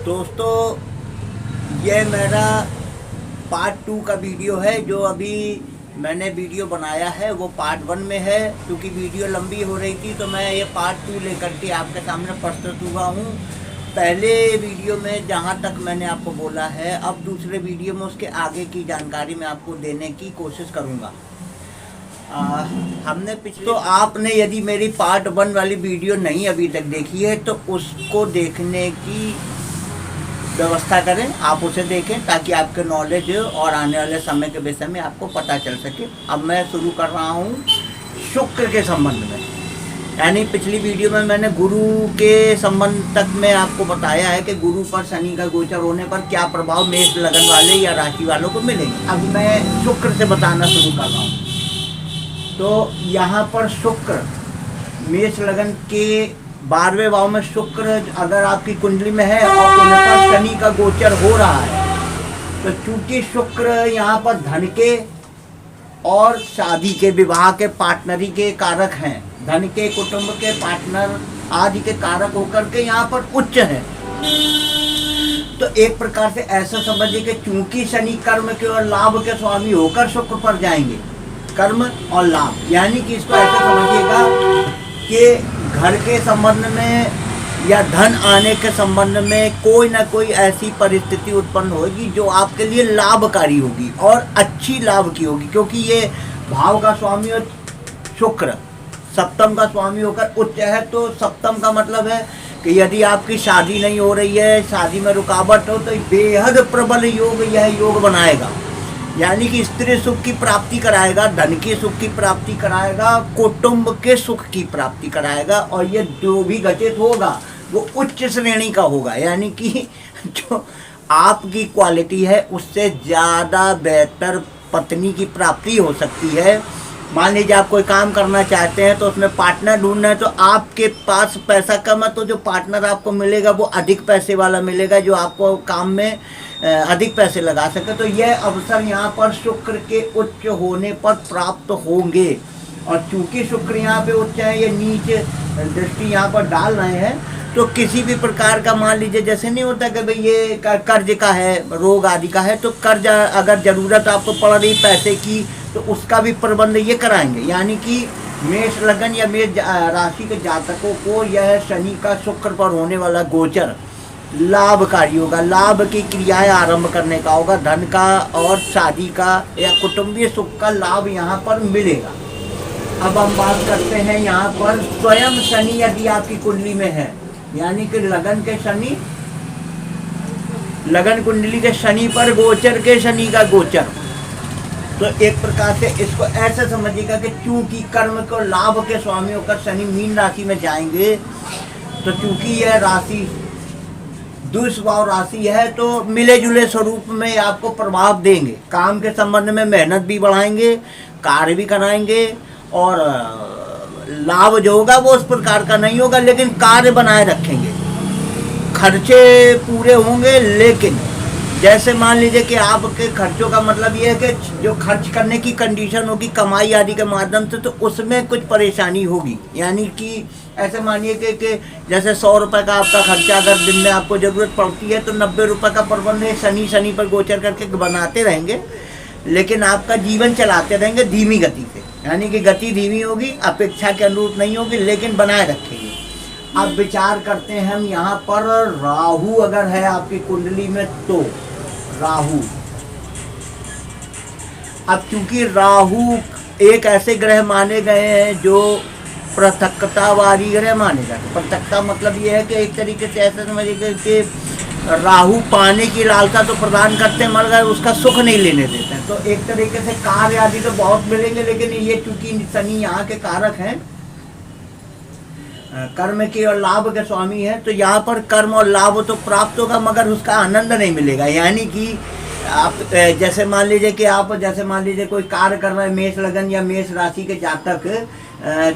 दोस्तों, ये मेरा पार्ट 2 का वीडियो है। जो अभी मैंने वीडियो बनाया है वो पार्ट 1 में है। क्योंकि वीडियो लंबी हो रही थी तो मैं ये पार्ट 2 लेकर के आपके सामने प्रस्तुत हुआ हूँ। पहले वीडियो में जहाँ तक मैंने आपको बोला है, अब दूसरे वीडियो में उसके आगे की जानकारी मैं आपको देने की कोशिश करूँगा। हमने पिछले तो आपने यदि मेरी पार्ट 1 वाली वीडियो नहीं अभी तक देखी है तो उसको देखने की व्यवस्था करें, आप उसे देखें ताकि आपके नॉलेज और आने वाले समय के विषय में आपको पता चल सके। अब मैं शुरू कर रहा हूँ शुक्र के संबंध में। यानी पिछली वीडियो में मैंने गुरु के संबंध तक में आपको बताया है कि गुरु पर शनि का गोचर होने पर क्या प्रभाव मेष लगन वाले या राशि वालों को मिलेंगे। अब मैं शुक्र से बताना शुरू कर रहा हूँ। तो यहाँ पर शुक्र मेष लगन के 12वें भाव में शुक्र अगर आपकी कुंडली में है और उन पर शनि का गोचर हो रहा है, तो चूंकि शुक्र यहाँ पर धन के और शादी के, विवाह के, पार्टनरी के कारक हैं, धन के, कुटुंब के, पार्टनर आदि के कारक होकर के यहाँ पर उच्च है। तो एक प्रकार से ऐसा समझिए कि चूंकि शनि कर्म के और लाभ के स्वामी होकर शुक्र पर जाएंगे, कर्म और लाभ, यानी कि इसको ऐसा समझिएगा कि घर के संबंध में या धन आने के संबंध में कोई ना कोई ऐसी परिस्थिति उत्पन्न होगी जो आपके लिए लाभकारी होगी और अच्छी लाभ की होगी। क्योंकि ये भाव का स्वामी और शुक्र सप्तम का स्वामी होकर उच्च है। तो सप्तम का मतलब है कि यदि आपकी शादी नहीं हो रही है, शादी में रुकावट हो, तो बेहद प्रबल योग यह योग बनाएगा। यानी कि स्त्री सुख की प्राप्ति कराएगा, धन के सुख की प्राप्ति कराएगा, कुटुंब के सुख की प्राप्ति कराएगा। और ये जो भी घटित होगा वो उच्च श्रेणी का होगा। यानी कि जो आपकी क्वालिटी है उससे ज़्यादा बेहतर पत्नी की प्राप्ति हो सकती है। मान लीजिए आप कोई काम करना चाहते हैं तो उसमें पार्टनर ढूंढना है, तो आपके पास पैसा कम है तो जो पार्टनर आपको मिलेगा वो अधिक पैसे वाला मिलेगा, जो आपको काम में अधिक पैसे लगा सके। तो यह अवसर यहाँ पर शुक्र के उच्च होने पर प्राप्त होंगे। और चूंकि शुक्र यहाँ पे उच्च है, ये नीचे दृष्टि यहाँ पर डाल रहे हैं, तो किसी भी प्रकार का मान लीजिए जैसे नहीं होता कि भाई ये कर्ज का है, रोग आदि का है, तो कर्ज अगर ज़रूरत आपको पड़ रही पैसे की तो उसका भी प्रबंध ये कराएंगे। यानी कि मेष लगन या मेष राशि के जातकों को यह शनि का शुक्र पर होने वाला गोचर लाभकारी होगा। लाभ की क्रियाएं आरंभ करने का होगा, धन का और शादी का या कुटुंबीय सुख का लाभ यहाँ पर मिलेगा। अब हम बात करते हैं यहाँ पर स्वयं शनि यदि आपकी कुंडली में है, यानी कि लगन के शनि, लगन कुंडली के शनि पर गोचर के शनि का गोचर, तो एक प्रकार से इसको ऐसे समझिएगा कि चूंकि कर्म को लाभ के स्वामी होकर शनि मीन राशि में जाएंगे, तो चूंकि यह राशि दुष्भाव राशि है तो मिले जुले स्वरूप में आपको प्रभाव देंगे। काम के संबंध में मेहनत भी बढ़ाएंगे, कार्य भी कराएंगे, और लाभ जो होगा वो उस प्रकार का नहीं होगा, लेकिन कार्य बनाए रखेंगे। खर्चे पूरे होंगे, लेकिन जैसे मान लीजिए कि आपके खर्चों का मतलब ये है कि जो खर्च करने की कंडीशन होगी कमाई आदि के माध्यम से, तो उसमें कुछ परेशानी होगी। यानी कि ऐसे मानिए कि जैसे 100 रुपये का आपका खर्चा अगर दिन में आपको ज़रूरत पड़ती है तो 90 रुपये का प्रबंध है शनि पर गोचर करके बनाते रहेंगे, लेकिन आपका जीवन चलाते रहेंगे धीमी गति से। यानी कि गति धीमी होगी, अपेक्षा के अनुरूप नहीं होगी, लेकिन बनाए रखेंगे। अब विचार करते हैं हम यहाँ पर राहु अगर है आपकी कुंडली में, तो राहु, अब चूंकि राहु एक ऐसे ग्रह माने गए हैं जो पृथकतावादी ग्रह माने गए। पृथकता मतलब ये है कि एक तरीके से ऐसा समझिएगा कि राहु पाने की लालसा तो प्रदान करते हैं मगर उसका सुख नहीं लेने देते हैं। तो एक तरीके से कार्य आदि तो बहुत मिलेंगे, लेकिन ये चूंकि शनि यहाँ के कारक हैं, कर्म के और लाभ के स्वामी है, तो यहाँ पर कर्म और लाभ तो प्राप्त होगा मगर उसका आनंद नहीं मिलेगा। यानी कि आप जैसे मान लीजिए कि आप जैसे मान लीजिए कोई कार्य कर रहे हैं, मेष लगन या मेष राशि के जातक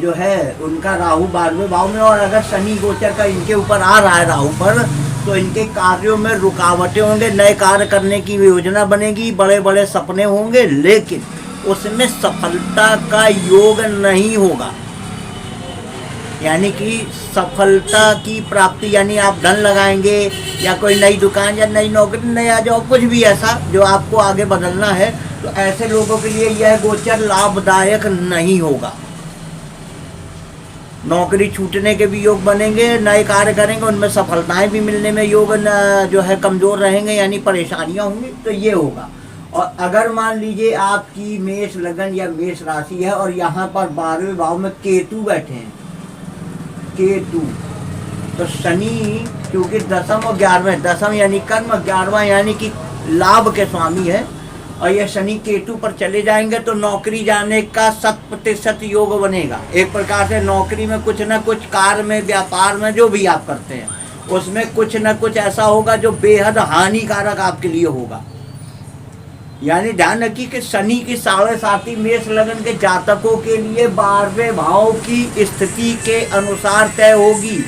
जो है उनका राहु 12वें भाव में, और अगर शनि गोचर का इनके ऊपर आ रहा है राहु पर, तो इनके कार्यों में रुकावटें होंगे, नए कार्य करने की योजना बनेगी, बड़े बड़े सपने होंगे, लेकिन उसमें सफलता का योग नहीं होगा। यानी कि सफलता की प्राप्ति, यानी आप धन लगाएंगे या कोई नई दुकान या नई नौकरी, नया जॉब, कुछ भी ऐसा जो आपको आगे बदलना है, तो ऐसे लोगों के लिए यह गोचर लाभदायक नहीं होगा। नौकरी छूटने के भी योग बनेंगे, नए कार्य करेंगे उनमें सफलताएं भी मिलने में योग जो है कमज़ोर रहेंगे, यानी परेशानियां होंगी, तो ये होगा। और अगर मान लीजिए आपकी मेष लगन या मेष राशि है और यहाँ पर 12वें भाव में केतु बैठे हैं, केतु, तो शनि क्योंकि दसम और 11वें, दसम यानी कर्म, 11वां यानी कि लाभ के स्वामी है, और यह शनि केतु पर चले जाएंगे तो नौकरी जाने का 100% योग बनेगा। एक प्रकार से नौकरी में कुछ न कुछ, कार्य में, व्यापार में, जो भी आप करते हैं उसमें कुछ न कुछ ऐसा होगा जो बेहद हानिकारक आपके लिए होगा। यानी ध्यान रखिए कि शनि की 7.5 मेष लगन के जातकों के लिए 12वें भाव की स्थिति के अनुसार तय होगी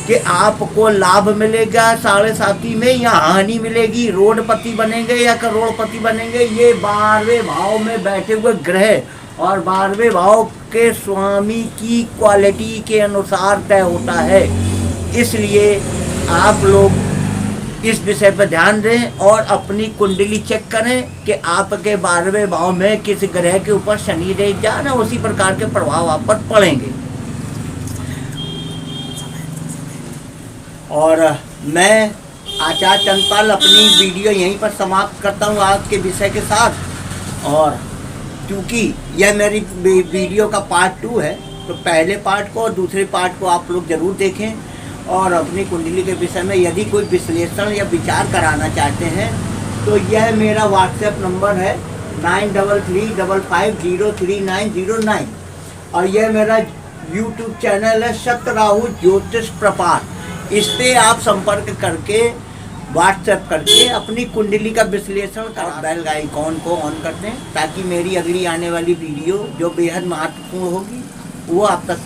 कि आपको लाभ मिलेगा 7.5 में या हानि मिलेगी, रोडपति बनेंगे या करोड़पति बनेंगे, ये 12वें भाव में बैठे हुए ग्रह और 12वें भाव के स्वामी की क्वालिटी के अनुसार तय होता है। इसलिए आप लोग इस विषय पर ध्यान दें और अपनी कुंडली चेक करें कि आपके 12वें भाव में किस ग्रह के ऊपर शनि रह जाना, उसी प्रकार के प्रभाव आप पर पड़ेंगे। और मैं आचार्य चंद्रपाल अपनी वीडियो यहीं पर समाप्त करता हूँ आज के विषय के साथ। और क्योंकि यह मेरी वीडियो का पार्ट 2 है, तो पहले पार्ट को और दूसरे पार्ट को आप लोग ज़रूर देखें। और अपनी कुंडली के विषय में यदि कोई विश्लेषण या विचार कराना चाहते हैं तो यह मेरा व्हाट्सएप नंबर है 9335503909, और यह मेरा यूट्यूब चैनल है सतराहु ज्योतिष प्रपात। इस पर आप संपर्क करके, व्हाट्सएप करके अपनी कुंडली का विश्लेषण कर बेल आइकॉन को ऑन कर दें, ताकि मेरी अगली आने वाली वीडियो जो बेहद महत्वपूर्ण होगी वो आप तक